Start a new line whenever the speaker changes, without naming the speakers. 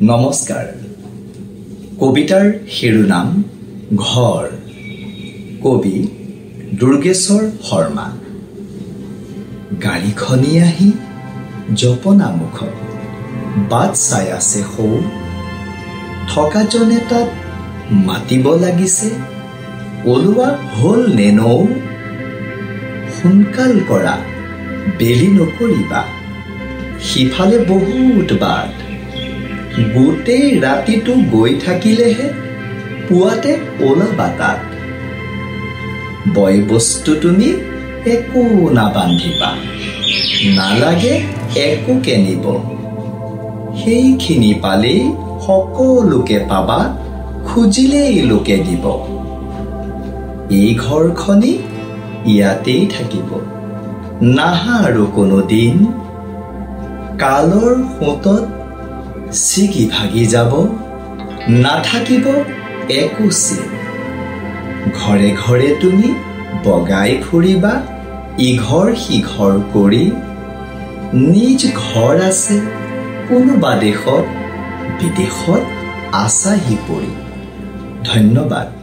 নমস্কাৰ। কবিতাৰ শিৰোনাম ঘৰ। কবি দুৰ্গেশ্বৰ শৰ্মা। গাড়ীখনি আহি জপনা মুখত বাট চাই আছে সৌ, থকাজনে তাত মাতিব লাগিছে, ওলোৱা হ'ল নে নৌ। সোনকাল কৰা, বেলি নকৰিবা, সিফালে বহুত বাট, গোটেই ৰাতিটো গৈ থাকিলেহে পুৱাতে ওলাবা তাত। বয় বস্তু তুমি একো নাবান্ধিবা, নালাগে একো কিনিব, সেইখিনি পালেই সকলোকে পাবা, খুজিলেই লোকে দিব। এই ঘৰখনি ইয়াতেই থাকিব, নাহা আৰু কোনো দিন, কালৰ সোঁতত ছিগি ভাগি যাব, নাথাকিব একো চিন। ঘৰে ঘৰে তুমি বগাই ফুৰিবা, ইঘৰ সিঘৰ কৰি, নিজ ঘৰ আছে কোনোবা দেশত, বিদেশত আছাহি পৰি। ধন্যবাদ।